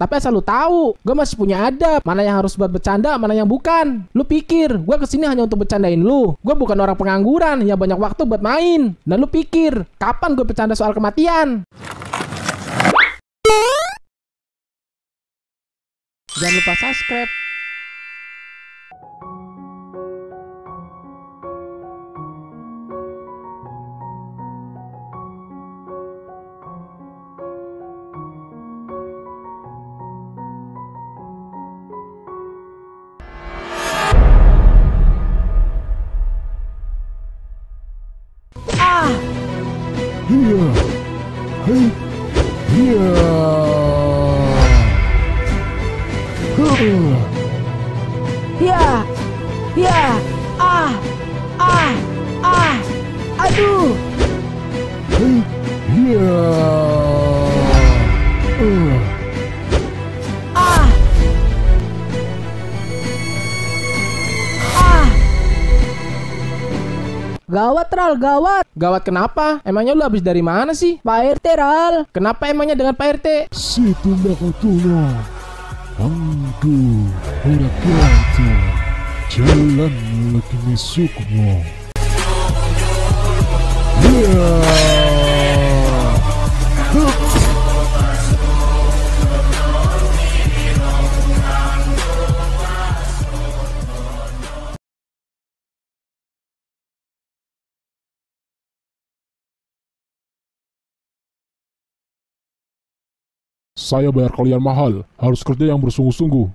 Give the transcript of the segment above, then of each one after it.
Tapi asal lu tahu, gue masih punya adab. Mana yang harus buat bercanda, mana yang bukan. Lu pikir gue kesini hanya untuk bercandain lu? Gue bukan orang pengangguran yang banyak waktu buat main. Dan lu pikir kapan gue bercanda soal kematian? Jangan lupa subscribe. Hiya, hei, hiya, Ya, ya, aduh. hei, hiya, Gawat, Ral, gawat. Gawat kenapa? Emangnya lu habis dari mana sih? Pak RT, Ral. Kenapa emangnya dengan Pak RT? situ makatuna, angku, horakata, jalan lagi masukmu. Hiya, saya bayar kalian mahal, harus kerja yang bersungguh-sungguh.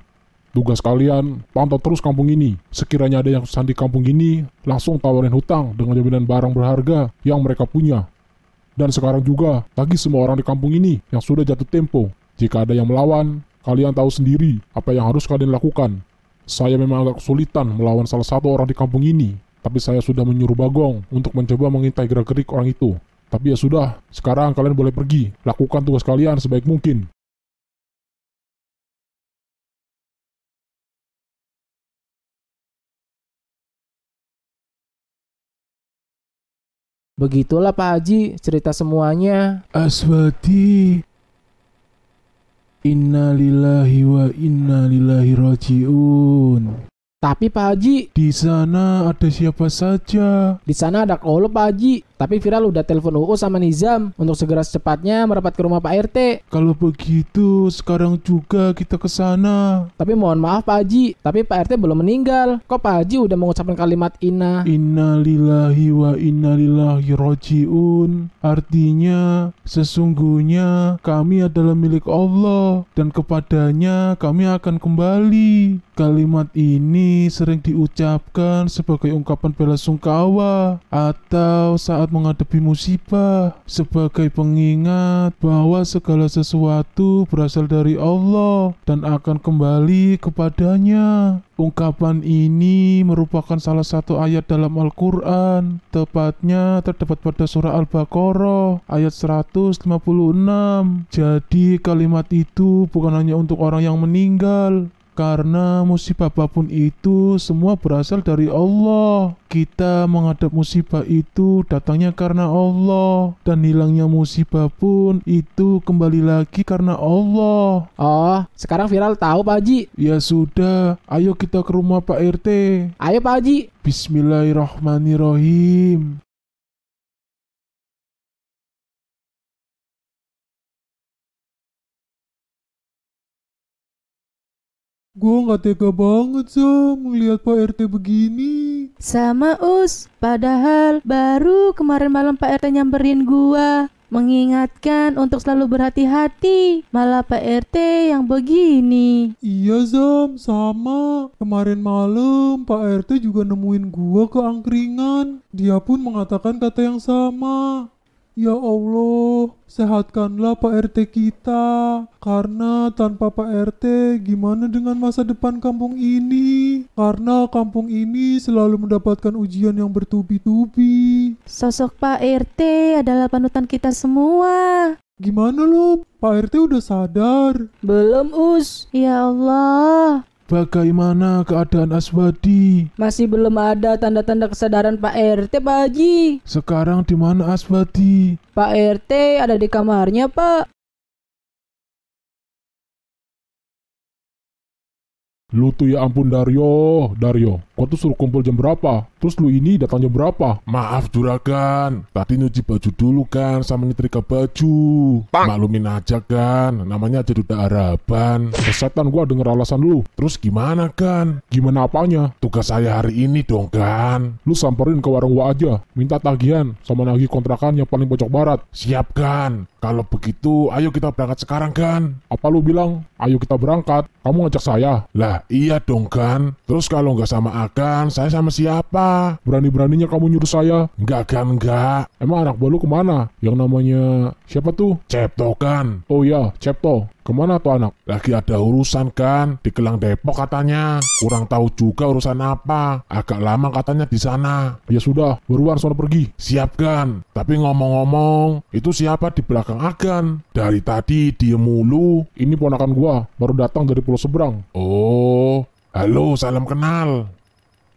Tugas kalian, pantau terus kampung ini. Sekiranya ada yang kesusahan di kampung ini, langsung tawarin hutang dengan jaminan barang berharga yang mereka punya. Dan sekarang juga, bagi semua orang di kampung ini yang sudah jatuh tempo. Jika ada yang melawan, kalian tahu sendiri apa yang harus kalian lakukan. Saya memang agak kesulitan melawan salah satu orang di kampung ini, tapi saya sudah menyuruh Bagong untuk mencoba mengintai gerak-gerik orang itu. Tapi ya sudah, sekarang kalian boleh pergi, lakukan tugas kalian sebaik mungkin. Begitulah Pak Haji cerita semuanya. Aswati, innalillahi wa innalillahi rajiun. Tapi Pak Haji, Di sana ada siapa saja? di sana ada kolo Pak Haji. Tapi Viral udah telepon UU sama Nizam untuk segera secepatnya merapat ke rumah Pak RT. Kalau begitu, sekarang juga kita ke sana. Tapi mohon maaf Pak Haji, tapi Pak RT belum meninggal. Kok Pak Haji udah mengucapkan kalimat inna? Innalillahi wa innalillahi rajiun. Artinya, sesungguhnya kami adalah milik Allah dan kepadanya kami akan kembali. Kalimat ini sering diucapkan sebagai ungkapan bela sungkawa atau saat menghadapi musibah, sebagai pengingat bahwa segala sesuatu berasal dari Allah dan akan kembali kepadanya. Ungkapan ini merupakan salah satu ayat dalam Al-Quran, tepatnya terdapat pada surah Al-Baqarah ayat 156. Jadi kalimat itu bukan hanya untuk orang yang meninggal, karena musibah apapun itu semua berasal dari Allah. Kita menghadap musibah itu datangnya karena Allah, dan hilangnya musibah pun itu kembali lagi karena Allah. Oh, sekarang Viral tahu Pak Haji. Ya sudah, ayo kita ke rumah Pak RT. Ayo Pak Haji. Bismillahirrahmanirrahim. Gua nggak tega banget Sam melihat Pak RT begini. Sama Us, padahal baru kemarin malam Pak RT nyamperin gua, mengingatkan untuk selalu berhati-hati. Malah Pak RT yang begini. Iya Sam, sama. Kemarin malam Pak RT juga nemuin gua ke angkringan. Dia pun mengatakan kata yang sama. Ya Allah, sehatkanlah Pak RT kita. Karena tanpa Pak RT, gimana dengan masa depan kampung ini? Karena kampung ini selalu mendapatkan ujian yang bertubi-tubi. Sosok Pak RT adalah panutan kita semua. Gimana lo? Pak RT udah sadar? Belum Us. Ya Allah. Bagaimana keadaan Aswadi? Masih belum ada tanda-tanda kesadaran Pak RT Pak Haji. Sekarang di mana Aswadi? Pak RT ada di kamarnya Pak. Lu tuh ya ampun Dario, gua tuh suruh kumpul jam berapa? Terus lu ini datang jam berapa? Maaf juragan, tadi nyuci baju dulu kan sama nyetrika baju. Maklumin aja kan, namanya aja duda Araban. Setan gua denger alasan lu. Terus gimana kan? Gimana apanya? Tugas saya hari ini dong kan. Lu samperin ke warung gua aja, minta tagihan sama nagih kontrakan yang paling pojok barat. Siap kan? Kalau begitu ayo kita berangkat sekarang kan. Apa lu bilang, ayo kita berangkat? Kamu ngajak saya? Lah iya dong kan. Terus kalau nggak sama Agan, saya sama siapa? Berani-beraninya kamu nyuruh saya? Enggak kan enggak. Emang anak buah lu kemana? Yang namanya siapa tuh? Cepto kan. Oh iya, Cepto. Kemana tuh anak? Lagi ada urusan kan di Kelang Depok katanya. Kurang tahu juga urusan apa. Agak lama katanya di sana. Ya sudah, buruan sono pergi. Siap kan. Tapi ngomong-ngomong, itu siapa di belakang Agan? Dari tadi diem mulu. Ini ponakan gua, baru datang dari pulau seberang. Oh, halo, salam kenal.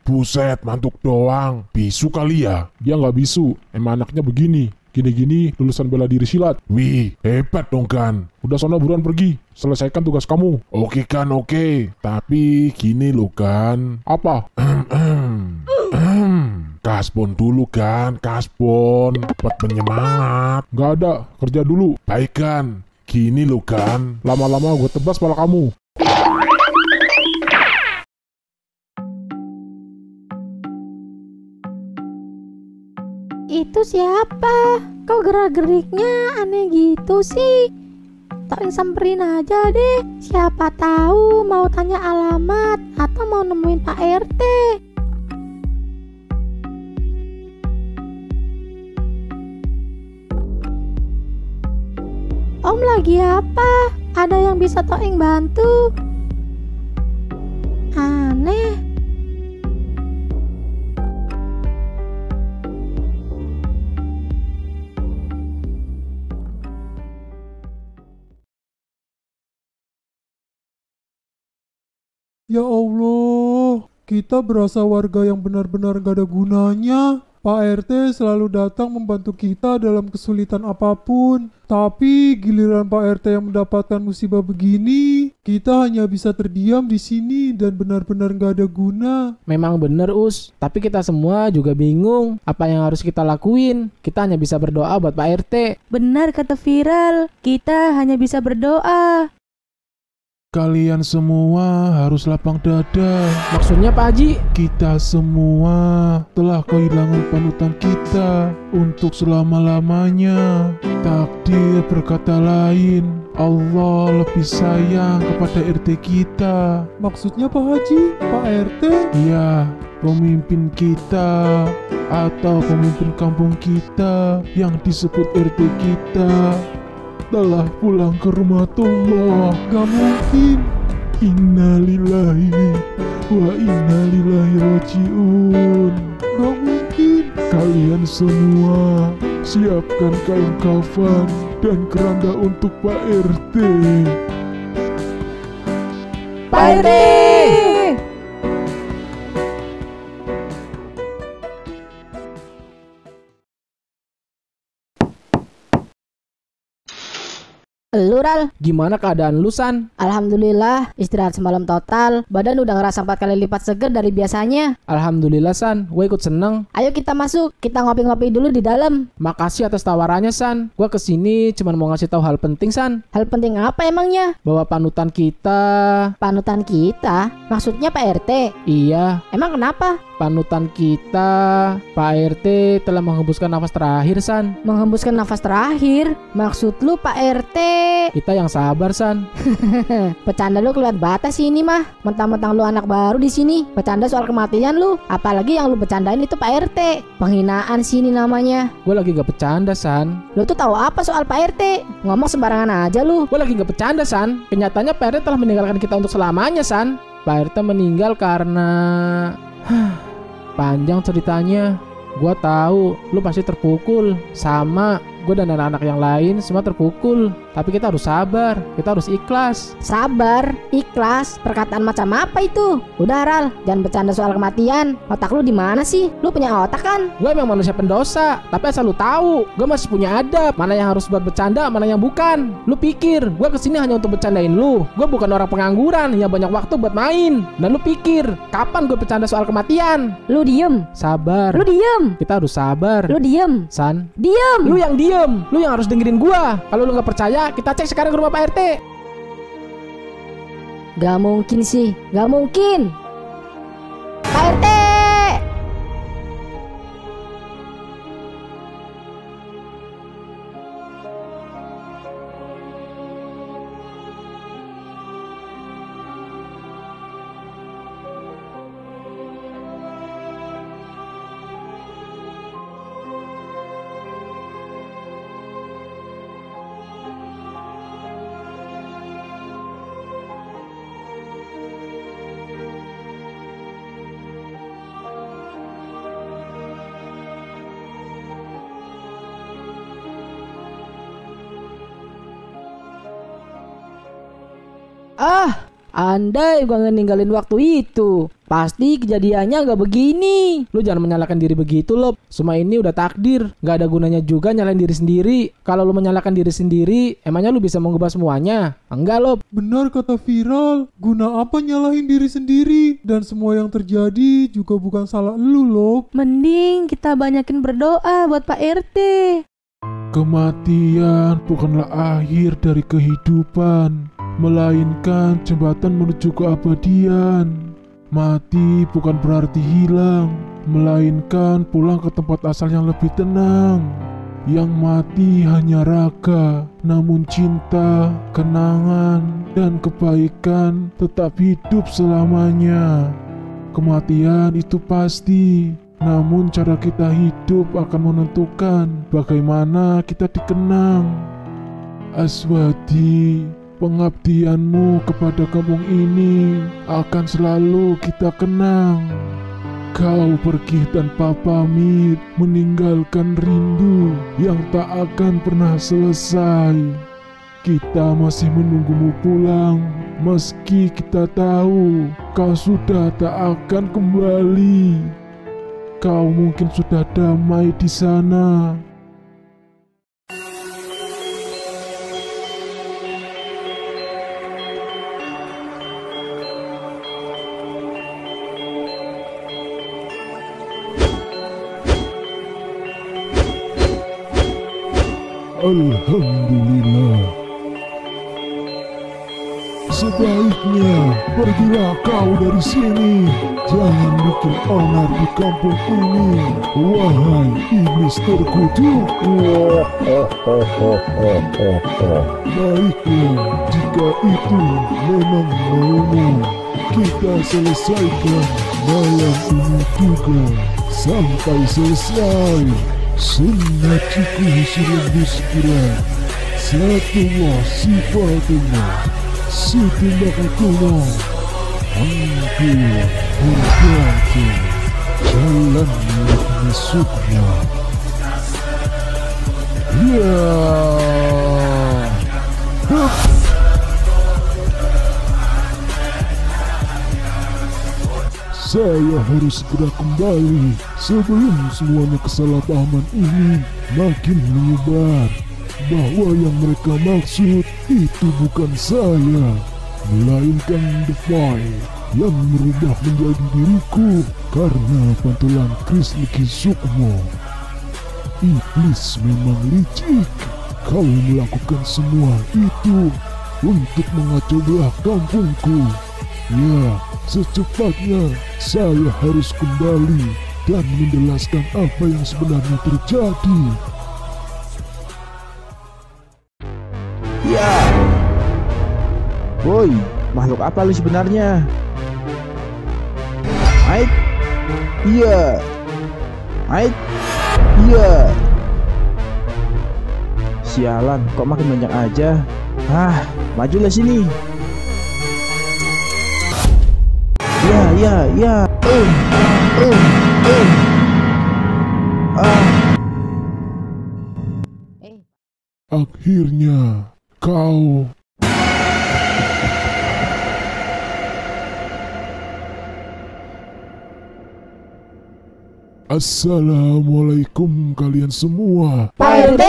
Buset, mantuk doang. Bisu kali ya? Dia nggak bisu, emang anaknya begini. Gini-gini lulusan bela diri silat. Wih, hebat dong kan. Udah sono buruan pergi, selesaikan tugas kamu. Oke kan, oke. Tapi gini loh kan. Apa? Kasbon dulu kan, kasbon. Buat penyemangat. Nggak ada, kerja dulu. Baik kan. Gini loh kan. Lama-lama gue tebas kepala kamu. Itu siapa? Kok gerak-geriknya aneh gitu sih? Tak samperin aja deh. Siapa tahu mau tanya alamat atau mau nemuin Pak RT. Om lagi apa? Ada yang bisa Toing bantu? Aneh. Ya Allah, kita berasa warga yang benar-benar gak ada gunanya. Pak RT selalu datang membantu kita dalam kesulitan apapun. Tapi giliran Pak RT yang mendapatkan musibah begini, kita hanya bisa terdiam di sini dan benar-benar gak ada guna. Memang bener Us, tapi kita semua juga bingung apa yang harus kita lakuin. Kita hanya bisa berdoa buat Pak RT. Benar kata Viral, kita hanya bisa berdoa. Kalian semua harus lapang dada. Maksudnya Pak Haji? Kita semua telah kehilangan panutan kita untuk selama-lamanya. Takdir berkata lain. Allah lebih sayang kepada RT kita. Maksudnya Pak Haji, Pak RT? Iya, pemimpin kita atau pemimpin kampung kita yang disebut RT kita telah pulang ke rumah Allah. Gak mungkin. Innalillahi wa innalillahi rajiun. Gak mungkin. Kalian semua siapkan kain kafan dan keranda untuk Pak RT. Pak RT! Lural, Gimana keadaan lu San? alhamdulillah istirahat semalam total. Badan udah ngerasa 4 kali lipat seger dari biasanya. Alhamdulillah San, gue ikut seneng. Ayo kita masuk, kita ngopi-ngopi dulu di dalam. Makasih atas tawarannya San. Gue kesini cuma mau ngasih tahu hal penting San. Hal penting apa emangnya? Bahwa panutan kita... Panutan kita? Maksudnya Pak RT? Iya, Emang kenapa? panutan kita... Pak RT telah menghembuskan nafas terakhir San. Menghembuskan nafas terakhir? Maksud lu Pak RT? Kita yang sabar San. Bercanda lu kelewat batas sih ini mah. Mentang-mentang lu anak baru di sini, bercanda soal kematian lu. Apalagi yang lu bercandain itu Pak RT. Penghinaan sini namanya. Gue lagi gak bercanda San. Lu tuh tahu apa soal Pak RT? Ngomong sembarangan aja lu. Gue lagi gak bercanda San. Kenyataannya Pak RT telah meninggalkan kita untuk selamanya San. Pak RT meninggal karena... Panjang ceritanya. Gua tahu lu pasti terpukul. Sama, gue dan anak-anak yang lain semua terpukul. Tapi kita harus sabar, kita harus ikhlas. Sabar, ikhlas, perkataan macam apa itu? Udah Ral, jangan bercanda soal kematian. Otak lu di mana sih? Lu punya otak kan? Gue emang manusia pendosa, tapi asal lu tahu, gue masih punya adab. Mana yang harus buat bercanda, mana yang bukan. Lu pikir, gue kesini hanya untuk bercandain lu. Gue bukan orang pengangguran yang banyak waktu buat main. Dan lu pikir, kapan gue bercanda soal kematian? Lu diem. Sabar. Lu diem. Kita harus sabar. Lu diem. San, Diem. lu yang diem. Lu yang harus dengerin gue. Kalau lu nggak percaya, kita cek sekarang ke rumah Pak RT. Gak mungkin sih, gak mungkin. Pak RT. Andai gua ninggalin waktu itu, pasti kejadiannya gak begini. Lu jangan menyalahkan diri begitu loh. Semua ini udah takdir. Gak ada gunanya juga nyalain diri sendiri. Kalau lu menyalahkan diri sendiri, emangnya lu bisa mengubah semuanya? Enggak loh. Benar kata Viral, guna apa nyalahin diri sendiri? Dan semua yang terjadi juga bukan salah lu loh. Mending kita banyakin berdoa buat Pak RT. Kematian bukanlah akhir dari kehidupan, melainkan jembatan menuju keabadian. Mati bukan berarti hilang, melainkan pulang ke tempat asal yang lebih tenang. Yang mati hanya raga, namun cinta, kenangan, dan kebaikan tetap hidup selamanya. Kematian itu pasti, namun cara kita hidup akan menentukan bagaimana kita dikenang. Aswadi, pengabdianmu kepada kampung ini akan selalu kita kenang. Kau pergi tanpa pamit, meninggalkan rindu yang tak akan pernah selesai. Kita masih menunggumu pulang, meski kita tahu kau sudah tak akan kembali. Kau mungkin sudah damai di sana. Alhamdulillah. Sebaiknya pergilah kau dari sini. Jangan bikin onar di kampung ini, wahai iblis terkutuk. Baiklah, jika itu memang maumu, kita selesaikan malam ini juga sampai selesai. Sunnatiku sudah bersekiran, satullah sifatullah, situlakukullah, hampir berganti jalan masuknya. Ya, saya harus segera kembali sebelum semuanya kesalahpahaman ini makin menyebar, bahwa yang mereka maksud itu bukan saya, melainkan Defy yang merubah menjadi diriku karena pantulan Kris Niki Sukmo. Iblis memang licik. Kau melakukan semua itu untuk mengacau belah kampungku. Ya, secepatnya saya harus kembali dan menjelaskan apa yang sebenarnya terjadi. Ya, woi, makhluk apa lu sebenarnya? Mike? Iya. Mike? Iya. Sialan, kok makin banyak aja. Majulah sini. Ya. Akhirnya kau... Assalamualaikum kalian semua. Pak RT.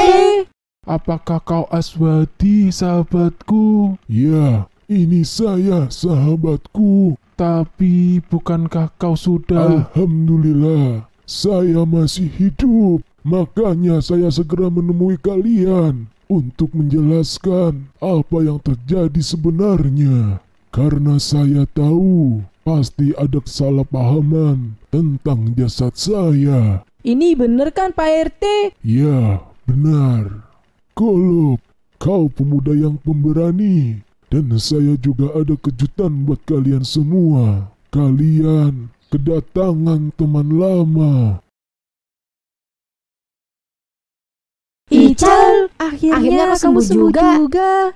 Apakah kau Aswadi, sahabatku? Ya, ini saya, sahabatku. Tapi bukankah kau sudah... Alhamdulillah, saya masih hidup. Makanya saya segera menemui kalian untuk menjelaskan apa yang terjadi sebenarnya. Karena saya tahu pasti ada kesalahpahaman tentang jasad saya. Ini bener kan Pak RT? Ya, benar. Golub, kau pemuda yang pemberani. Dan saya juga ada kejutan buat kalian semua. Kalian kedatangan teman lama. Ical, Akhirnya kau sembuh juga.